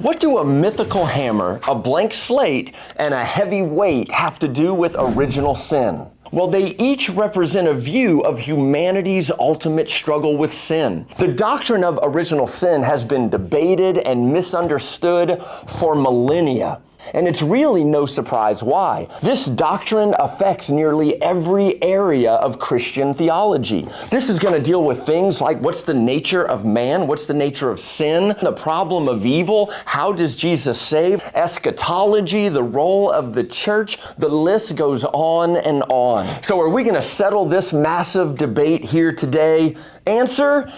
What do a mythical hammer, a blank slate, and a heavy weight have to do with original sin? Well, they each represent a view of humanity's ultimate struggle with sin. The doctrine of original sin has been debated and misunderstood for millennia. And it's really no surprise why. This doctrine affects nearly every area of Christian theology. This is going to deal with things like what's the nature of man, what's the nature of sin, the problem of evil, how does Jesus save, eschatology, the role of the church, the list goes on and on. So are we going to settle this massive debate here today? Answer: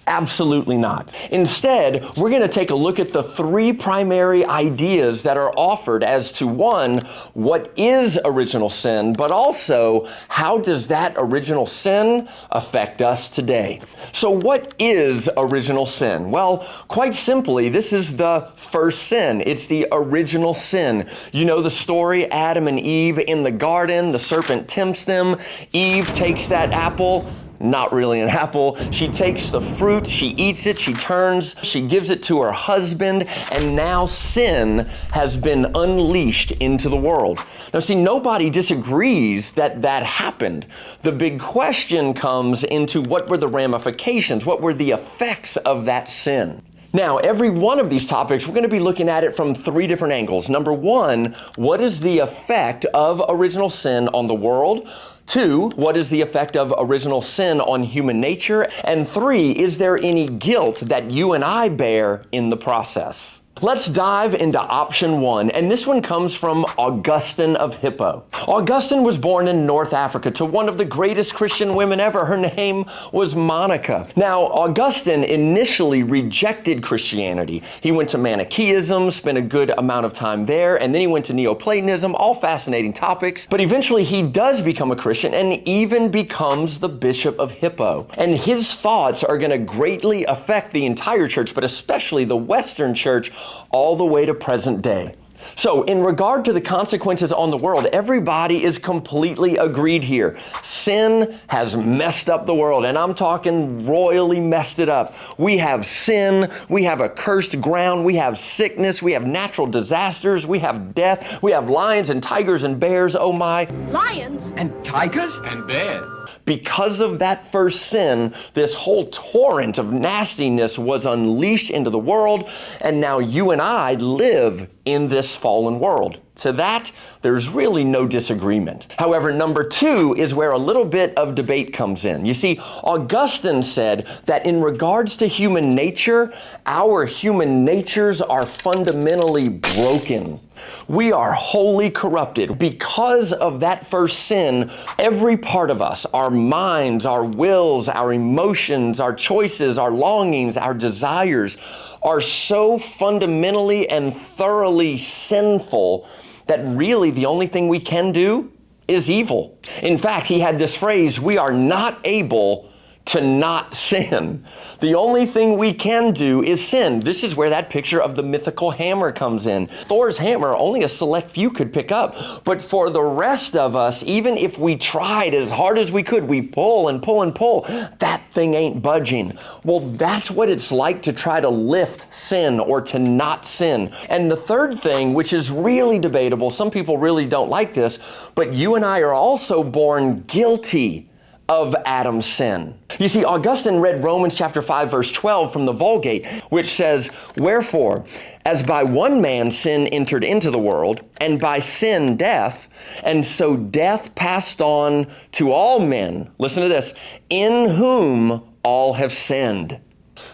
absolutely not. Instead, we're going to take a look at the three primary ideas that are offered as to, one, what is original sin, but also how does that original sin affect us today? So what is original sin? Well, quite simply, this is the first sin. It's the original sin. You know the story, Adam and Eve in the garden, the serpent tempts them, Eve takes that apple. Not really an apple. She takes the fruit, she eats it, she turns, she gives it to her husband, and now sin has been unleashed into the world. Now see, nobody disagrees that that happened. The big question comes into what were the ramifications, what were the effects of that sin? Now, every one of these topics, we're going to be looking at it from three different angles. Number one, what is the effect of original sin on the world? Two, what is the effect of original sin on human nature? And three, is there any guilt that you and I bear in the process? Let's dive into option one, and this one comes from Augustine of Hippo. Augustine was born in North Africa to one of the greatest Christian women ever. Her name was Monica. Now, Augustine initially rejected Christianity. He went to Manichaeism, spent a good amount of time there, and then he went to Neoplatonism, all fascinating topics. But eventually he does become a Christian and even becomes the Bishop of Hippo. And his thoughts are going to greatly affect the entire church, but especially the Western church, all the way to present day. So in regard to the consequences on the world, everybody is completely agreed here. Sin has messed up the world, and I'm talking royally messed it up. We have sin, we have a cursed ground, we have sickness, we have natural disasters, we have death, we have lions and tigers and bears, oh my. Lions? And tigers? And bears. Because of that first sin, this whole torrent of nastiness was unleashed into the world, and now you and I live in this fallen world. To that, there's really no disagreement. However, number two is where a little bit of debate comes in. You see, Augustine said that in regards to human nature, our human natures are fundamentally broken. We are wholly corrupted. Because of that first sin, every part of us, our minds, our wills, our emotions, our choices, our longings, our desires, are so fundamentally and thoroughly sinful that really the only thing we can do is evil. In fact, he had this phrase, we are not able to not sin. The only thing we can do is sin. This is where that picture of the mythical hammer comes in. Thor's hammer, only a select few could pick up. But for the rest of us, even if we tried as hard as we could, we pull and pull and pull, that thing ain't budging. Well, that's what it's like to try to lift sin or to not sin. And the third thing, which is really debatable, some people really don't like this, but you and I are also born guilty of Adam's sin. You see, Augustine read Romans chapter 5, verse 12 from the Vulgate, which says, "Wherefore, as by one man sin entered into the world, and by sin death, and so death passed on to all men," listen to this, "in whom all have sinned."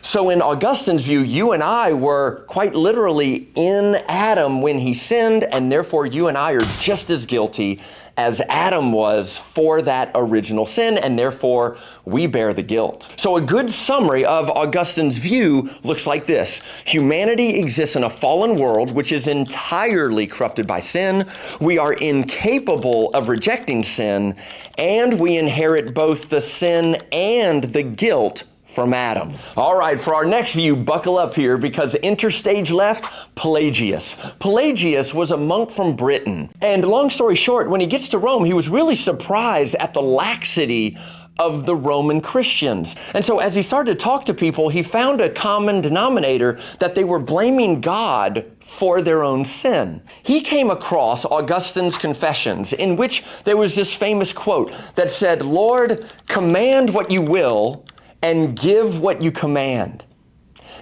So in Augustine's view, you and I were quite literally in Adam when he sinned, and therefore you and I are just as guilty as Adam was for that original sin, and therefore we bear the guilt. So a good summary of Augustine's view looks like this. Humanity exists in a fallen world which is entirely corrupted by sin. We are incapable of rejecting sin, and we inherit both the sin and the guilt from Adam. All right, for our next view, buckle up here because interstage left, Pelagius. Pelagius was a monk from Britain. And long story short, when he gets to Rome, he was really surprised at the laxity of the Roman Christians. And so as he started to talk to people, he found a common denominator that they were blaming God for their own sin. He came across Augustine's Confessions, in which there was this famous quote that said, "Lord, command what you will and give what you command."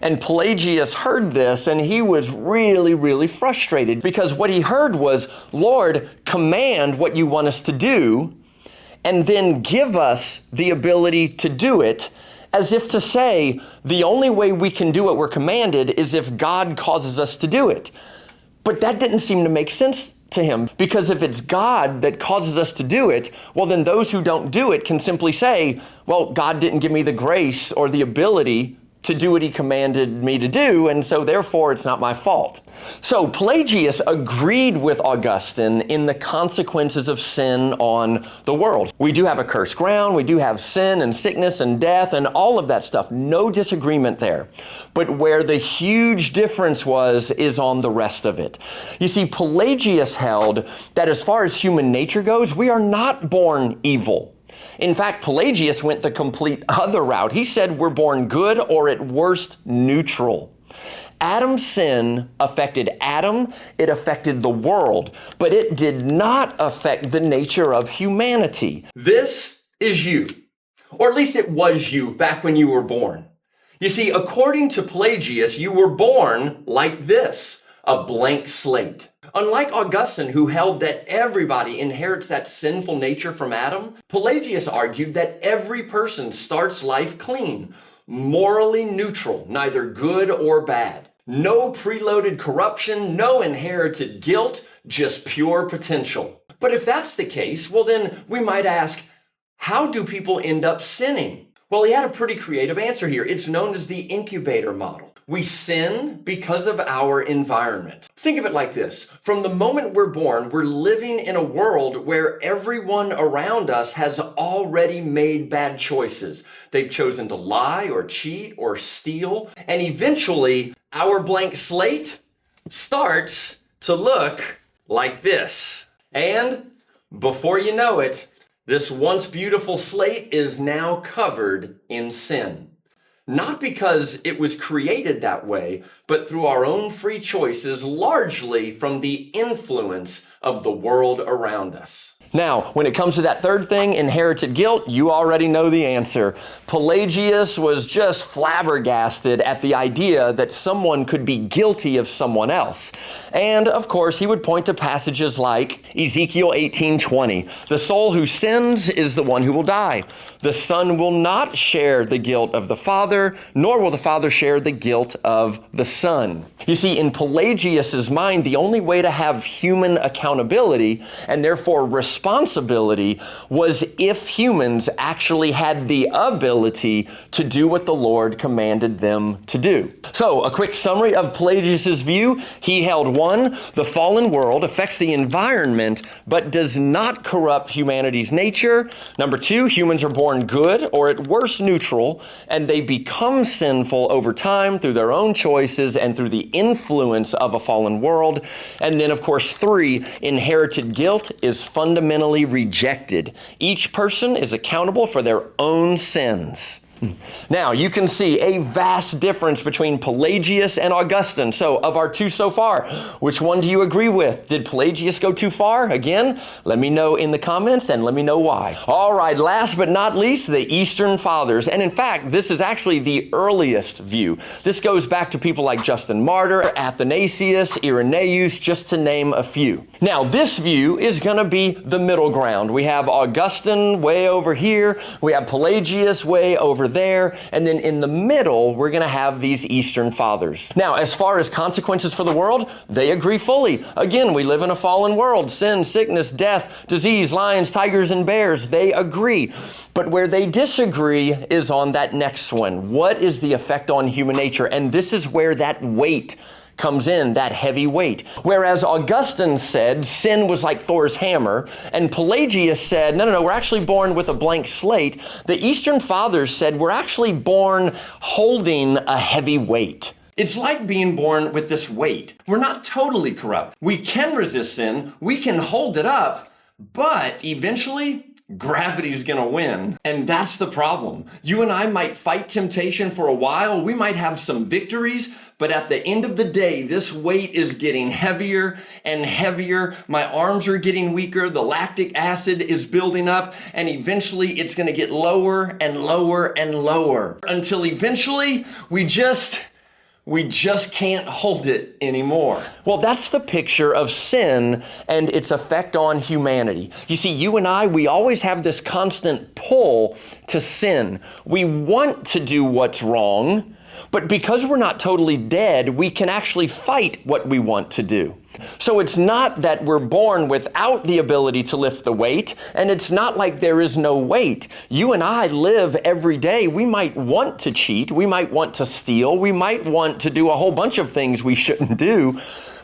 And Pelagius heard this, and he was really, really frustrated, because what he heard was, "Lord, command what you want us to do, and then give us the ability to do it," as if to say, the only way we can do what we're commanded is if God causes us to do it. But that didn't seem to make sense to him, because if it's God that causes us to do it, well, then those who don't do it can simply say, well, God didn't give me the grace or the ability to do what he commanded me to do, and so therefore it's not my fault. So Pelagius agreed with Augustine in the consequences of sin on the world. We do have a cursed ground, we do have sin and sickness and death and all of that stuff. No disagreement there. But where the huge difference is on the rest of it. You see, Pelagius held that as far as human nature goes, we are not born evil. In fact, Pelagius went the complete other route. He said we're born good, or at worst, neutral. Adam's sin affected Adam, it affected the world, but it did not affect the nature of humanity. This is you, or at least it was you back when you were born. You see, according to Pelagius, you were born like this, a blank slate. Unlike Augustine, who held that everybody inherits that sinful nature from Adam, Pelagius argued that every person starts life clean, morally neutral, neither good or bad. No preloaded corruption, no inherited guilt, just pure potential. But if that's the case, well then we might ask, how do people end up sinning? Well, he had a pretty creative answer here. It's known as the incubator model. We sin because of our environment. Think of it like this. From the moment we're born, we're living in a world where everyone around us has already made bad choices. They've chosen to lie or cheat or steal. And eventually, our blank slate starts to look like this. And before you know it, this once beautiful slate is now covered in sin. Not because it was created that way, but through our own free choices, largely from the influence of the world around us. Now, when it comes to that third thing, inherited guilt, you already know the answer. Pelagius was just flabbergasted at the idea that someone could be guilty of someone else. And of course, he would point to passages like Ezekiel 18:20. The soul who sins is the one who will die. The son will not share the guilt of the father, nor will the father share the guilt of the son. You see, in Pelagius's mind, the only way to have human accountability and therefore responsibility was if humans actually had the ability to do what the Lord commanded them to do. So, a quick summary of Pelagius's view. He held one, the fallen world affects the environment, but does not corrupt humanity's nature. Number two, humans are born good, or at worst neutral, and they become sinful over time through their own choices and through the influence of a fallen world. And then, of course, three, inherited guilt is fundamentally rejected. Each person is accountable for their own sins. Now, you can see a vast difference between Pelagius and Augustine. So, of our two so far, which one do you agree with? Did Pelagius go too far? Again, let me know in the comments and let me know why. All right, last but not least, the Eastern Fathers. And in fact, this is actually the earliest view. This goes back to people like Justin Martyr, Athanasius, Irenaeus, just to name a few. Now, this view is going to be the middle ground. We have Augustine way over here. We have Pelagius way over there, and then in the middle, we're going to have these Eastern Fathers. Now, as far as consequences for the world, they agree fully. Again, we live in a fallen world. Sin, sickness, death, disease, lions, tigers, and bears, they agree. But where they disagree is on that next one. What is the effect on human nature? And this is where that weight comes in, that heavy weight. Whereas Augustine said sin was like Thor's hammer, and Pelagius said, no, we're actually born with a blank slate. The Eastern Fathers said we're actually born holding a heavy weight. It's like being born with this weight. We're not totally corrupt. We can resist sin, we can hold it up, but eventually gravity's gonna win. And that's the problem. You and I might fight temptation for a while. We might have some victories, but at the end of the day, this weight is getting heavier and heavier. My arms are getting weaker. The lactic acid is building up, and eventually it's gonna get lower and lower and lower until eventually we just can't hold it anymore. Well, that's the picture of sin and its effect on humanity. You see, you and I, we always have this constant pull to sin. We want to do what's wrong, but because we're not totally dead, we can actually fight what we want to do. So it's not that we're born without the ability to lift the weight, and it's not like there is no weight. You and I live every day. We might want to cheat, we might want to steal, we might want to do a whole bunch of things we shouldn't do.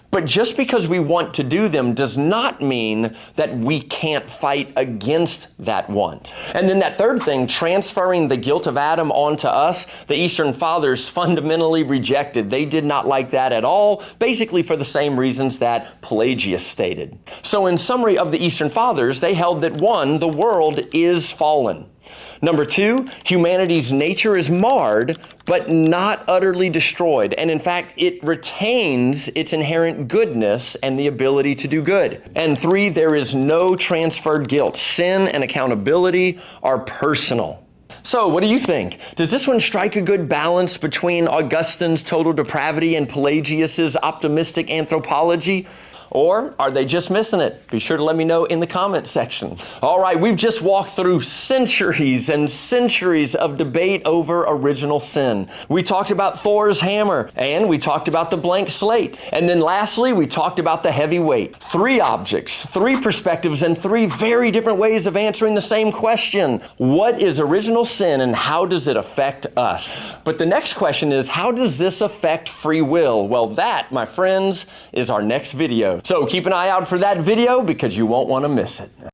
But just because we want to do them does not mean that we can't fight against that want. And then that third thing, transferring the guilt of Adam onto us, the Eastern Fathers fundamentally rejected. They did not like that at all, basically for the same reasons that Pelagius stated. So in summary of the Eastern Fathers, they held that 1, the world is fallen. Number 2, humanity's nature is marred, but not utterly destroyed. And in fact, it retains its inherent goodness and the ability to do good. And 3, there is no transferred guilt. Sin and accountability are personal. So what do you think? Does this one strike a good balance between Augustine's total depravity and Pelagius's optimistic anthropology? Or are they just missing it? Be sure to let me know in the comment section. All right, we've just walked through centuries and centuries of debate over original sin. We talked about Thor's hammer, and we talked about the blank slate. And then lastly, we talked about the heavy weight. 3 objects, 3 perspectives, and 3 very different ways of answering the same question. What is original sin and how does it affect us? But the next question is, how does this affect free will? Well, that, my friends, is our next video. So keep an eye out for that video because you won't want to miss it.